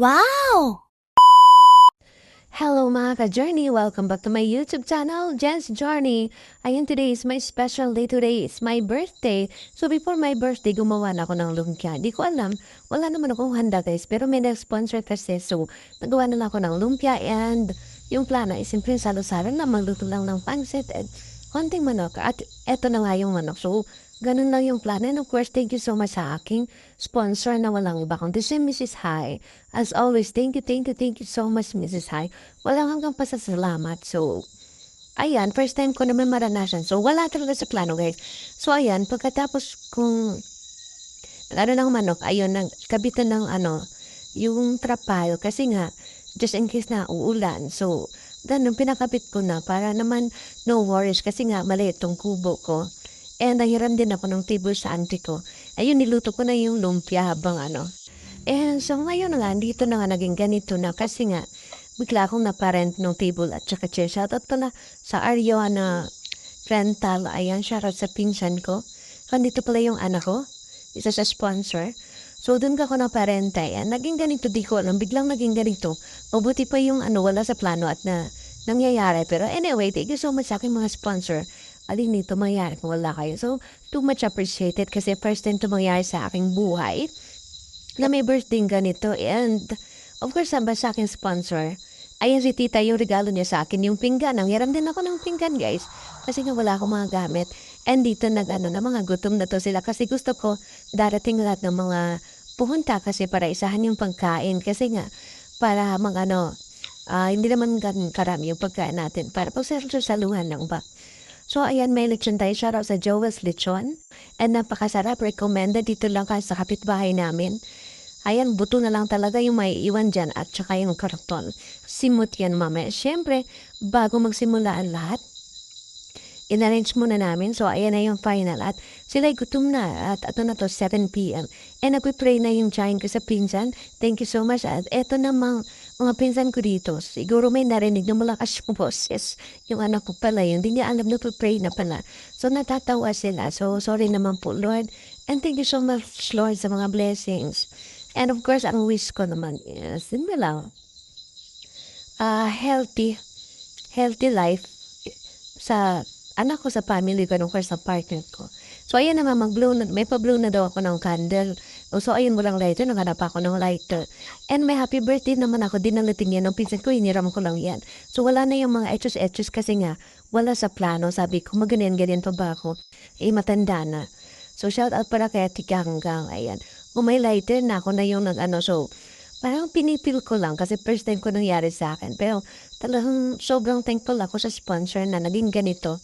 Wow! Hello mga ka-journey! Welcome back to my YouTube channel, Jen's Journey. Ayun, today is my special day. Today is my birthday. So before my birthday, gumawa na ako ng lumpia. Di ko alam, wala naman akong handa guys. Pero may nag-sponsor kasi. So nagawa na lang ako ng lumpia and yung plano is simple salo-salo na magluto lang ng pancit at konting manok. At eto na nga yung manok. So ganun lang yung plano. And of course, thank you so much sa aking sponsor na walang iba kundi si Mrs. Hai. As always, thank you so much Mrs. Hai. Walang hanggang pasasalamat. So, ayan, first time ko naman maranasan. So, wala talaga sa plano, guys. So, ayan, pagkatapos kung lalo ng manok, ayun, nagkabitan ng yung trapal. Kasi nga, just in case na uulan. So, ganun, pinakabit ko na para naman no worries. Kasi nga, maliit tong kubo ko. And nahiram din ako ng table sa auntie ko. Ayun, niluto ko na yung lumpia habang And so ngayon na nga, dito na nga naging ganito na kasi nga, bigla akong naparent ng table at saka chair. Shoutout pala sa Ariana Rental. Ayan, shoutout sa pinsan ko. Kandito pala yung anak ko. Isa sa sponsor. So, dun ka ko naparenta. Ayan, naging ganito, di ko alam. Biglang naging ganito. Mabuti pa yung wala sa plano at nangyayari. Pero anyway, thank you so much sa aking mga sponsor. Alin nito mangyari kung wala kayo. So, too much appreciated kasi first time ito mangyari sa aking buhay na may birthday ganito. And, of course, ba sa aking sponsor, ayan si tita yung regalo niya sa akin, yung pinggan. Nangyaram din ako ng pinggan, guys. Kasi nga wala akong mga gamit. And dito na mga gutom na to sila. Kasi gusto ko darating lahat ng mga pumunta kasi para isahan yung pagkain. Kasi nga, para hindi naman ganun karami yung pagkain natin. Para pagsasaluhan lang ba. So, ayan, may lechon tayo. Shoutout sa Joel's Lechon. And napakasarap. Recommended dito lang kasi sa kapitbahay namin. Ayan, buto na lang talaga yung may iwan dyan at saka yung karton. Simot yan mamaya. Siyempre, bago magsimula ang lahat, in-arrange muna namin. So, ayan na yung final. At sila'y gutom na. At ito na to, 7 p.m. And nagpipray na yung giant ko sa pinsan. Thank you so much. At eto namang mga pinsan ko dito. Siguro may narinig na malakas yung boses. Yung anak ko pala, yung hindi niya alam na pray na pala. So, natatawa sila. So, sorry naman po, Lord. And thank you so much, Lord, sa mga blessings. And of course, ang wish ko naman is, yun lang, healthy life sa anak ko, sa family ko, and of course, sa partner ko. So, ayan naman, may pa-blow na daw ako ng candle. So, ayun, walang lighter, naghanap ako ng lighter. And may happy birthday naman ako, dinalating yan ng pinsan ko, hiniram ko lang yan. So, wala na yung mga etchos kasi nga, wala sa plano. Sabi ko, ganyan pa ba ako? Matanda na. So, shout out para kay Ate Ganggang, ayan. Kung may lighter na ako na yung so, parang pinipil ko lang kasi first time ko nangyari sa akin. Pero, talagang sobrang thankful ako sa sponsor na naging ganito.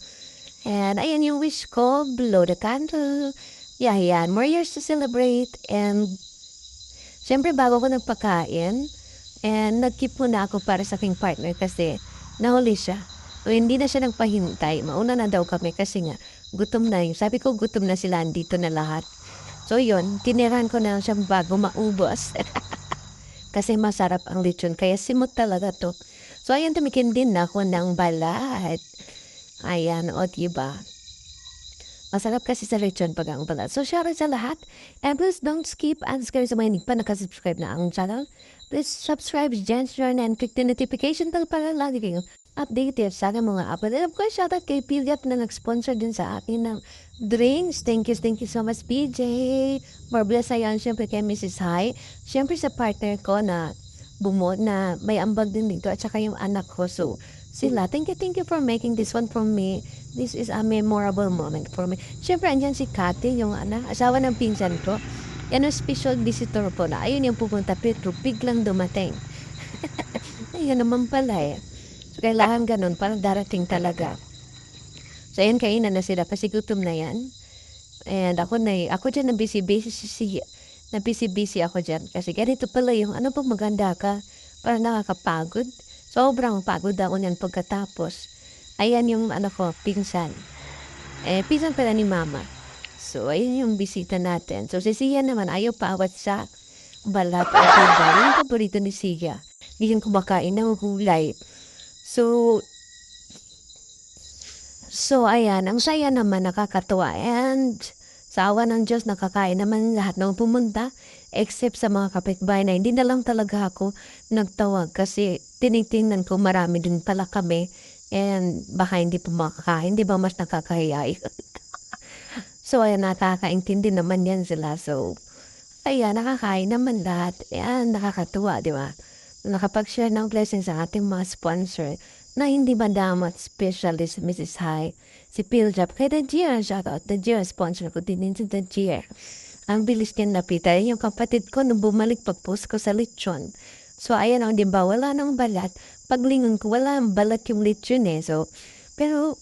And ayan yung wish ko, blow the candle. Yeah, yan. More years to celebrate. And syempre bago ko nagpakain, and nag-keep muna ako para sa aking partner kasi nahuli siya. So hindi na siya nagpahintay. Mauna na daw kami kasi nga gutom na yun. Sabi ko gutom na sila, andito na lahat. So yun, tiniran ko na siya bago maubos. Kasi masarap ang lechon. Kaya simot talaga to. So ayan, tumikin din ako ng balat. Ayan, o diba? Masarap kasi sa lechon pag ang balat. So, shoutout sa lahat. And please don't skip and subscribe sa mga hindi pa nakasubscribe na ang channel. Please subscribe Jen's Journey and click the notification bell para lagi kayong updated sa aking mga upload. And of course, shoutout kay Piliat na nag-sponsor din sa akin ng drinks. Thank you so much, PJ. More bless ayan, syempre kay Mrs. Hai. Syempre sa partner ko na na may ambag din dito at saka yung anak ko. So, sila, thank you for making this one for me. This is a memorable moment for me. Siyempre, andyan si Kati, yung asawa ng pinsan ko. Yan ang special visitor po na ayun yung pupunta Petro, biglang dumating. Ayun naman pala eh. So, kailangan ganun para darating talaga. So, ayun, kainan na sila kasi gutom na yan. And ako dyan na busy ako dyan. Kasi ganito pala yung po maganda ka. Para nakakapagod. Sobrang pagod ako niyan pagkatapos. Ayan yung ko, pinsan. Pinsan pala ni mama. So, ayun yung bisita natin. So, si Sia naman, ayaw paawat sa balat at iba. Yung paborito ni Sia. Hindi yan kumakain ng gulay. So, ayan, ang saya naman, nakakatuwa. And, sa awa ng Diyos, nakakain naman lahat ng pumunta. Except sa mga kapitbahay na hindi na lang talaga ako nagtawag kasi tinitingnan ko marami din pala kami and baka hindi pa makakain, 'di ba mas nakakahiya. So ayan, nakakaintindi naman 'yan sila. So ayan, nakakain naman lahat. Ayan, nakakatuwa, 'di ba? Nakapag-share ng blessings sa ating mga sponsor na hindi madamat, especially si Mrs. Hai, si Piljap, kay The Dear, shoutout, The Dear, sponsor ko din si The Dear. Ang bilis niyan napitan, yung kapatid ko nung bumalik pag-post ko sa lechon. So ayan, di ba, wala nang balat. Paglingon ko, wala ang balat yung lechon eh. So, pero,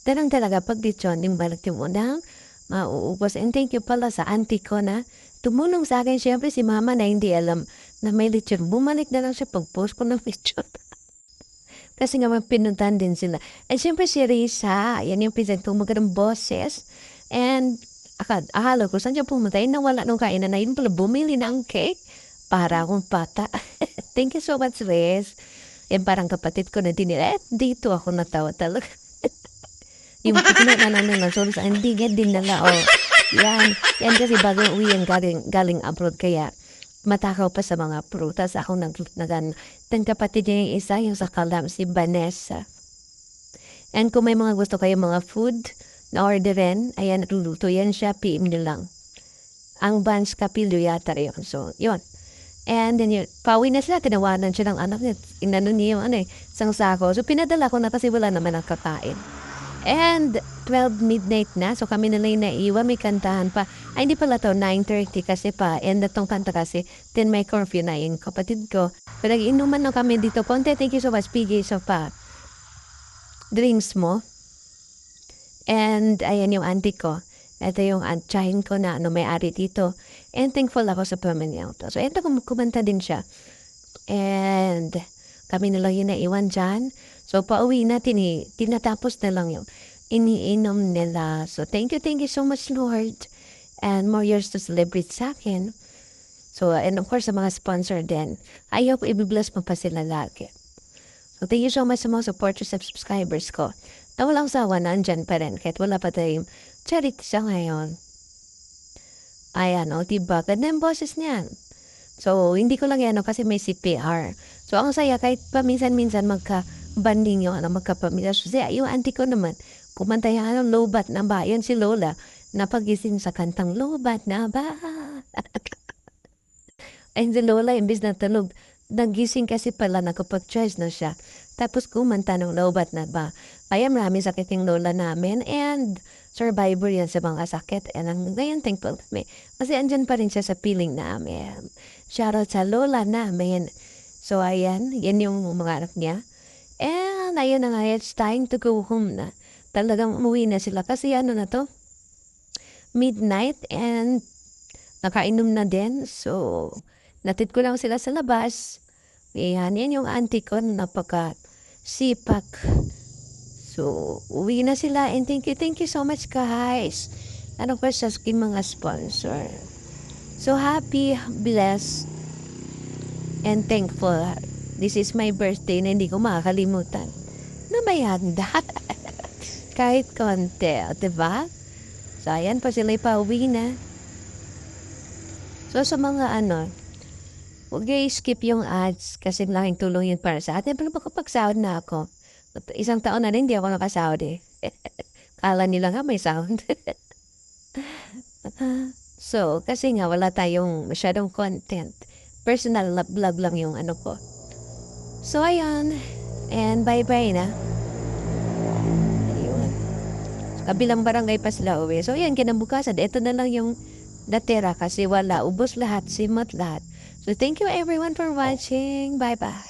tanang talaga pag lechon, yung balat yung unang, mauubos. And thank you pala sa auntie ko na tumulong sa akin. Siyempre si mama na hindi alam na may lechon. Bumalik na lang siya pag-post ko ng lechon. Kasi nga pinuntahan din sila. And siyempre si Risa, yan yung present ko magandang boses. And akala ko saan siya pumunta, nawala nung kainan na yun pala bumili ng cake para akong bata. Thank you so much, Riz. Yan parang kapatid ko na dinila. Dito ako natawa talaga. Yung pikno na namin ng solos, hindi nga dinala. Oh, yan kasi bagong uwi yung galing abroad kaya matakaw pa sa mga prutas. Ako nagnagan. Tan kapatid niya yung isa, yung sa Kalam, si Vanessa. And kung may mga gusto kayo mga food na orderin, ayan, luluto yan siya, PM nyo lang. Ang Vans Kapilyo yata yun. So, yun. And then yun, pauwi na sila, tinawanan siya ng anak niya. Inano niya yung isang sako. So, pinadala ko na kasi wala naman ang kakain. And 12 midnight na. So kami na lang naiwan. May kantahan pa. Ay hindi pala to 9:30 kasi pa. And natong kanta kasi 10 may curfew na yung kapatid ko. Pero nag-inuman na kami dito. Konti, thank you so much. PG so pa. Dreams mo. And ayan yung auntie ko. Ito yung tsahin ko na may-ari dito. And thankful ako sa pamilya ko. So ito kumanta din siya. And kami na lang yung naiwan dyan. So, pauwi natin tinatapos na lang yung iniinom nila. So, thank you so much, Lord. And more years to celebrate sa akin. So, and of course, sa mga sponsor din. I hope i-bless mo pa sila lagi. So, thank you so much sa mga supporters at subscribers ko. Na walang sawa na andyan pa rin. Kahit wala pa tayong charity sa ngayon. Ayan, diba? Ganda yung boses niyan. So, hindi ko lang yan kasi may CPR. So, ang saya kahit paminsan-minsan banding yung magkapamilya. So, yung auntie ko naman, kumanta yung lobat na ba? Yan si Lola, napagising sa kantang lobat na ba? Ayun si Lola, imbis na tulog, nagising kasi pala nakapag-charge na siya. Tapos kumanta ng lobat na ba? Kaya marami sakit yung Lola namin and survivor yan sa mga sakit. And ngayon thankful kami. Kasi andyan pa rin siya sa piling namin. Shoutout sa Lola namin. So ayan, yan yung mga anak niya. And ayun na nga, it's time to go home na. Talagang umuwi na sila kasi na to, midnight and nakainom na din. So, natid ko lang sila sa labas. Ayan, yan yung auntie ko na napaka-sipak. So, uwi na sila and thank you so much guys. Ano pa sa aking mga sponsor. So, happy, blessed, and thankful. This is my birthday na hindi ko makakalimutan na may handa. Kahit konti, diba? So, ayan pa sila ipauwi na. So, sa mga huwag skip yung ads kasi laking tulong yun para sa atin. Pero makapagsahod na ako. Isang taon na rin, hindi ako nakasahod eh. Kala nila nga may sound. So, kasi nga wala tayong masyadong content. Personal vlog lang yung ko. So, ayan. And bye-bye na. Ayun. Kabilang barangay pa sila uwi. So, ayan, kinabukasan. Ito na lang yung natira kasi wala. Ubos lahat, simot lahat. So, thank you everyone for watching. Bye-bye.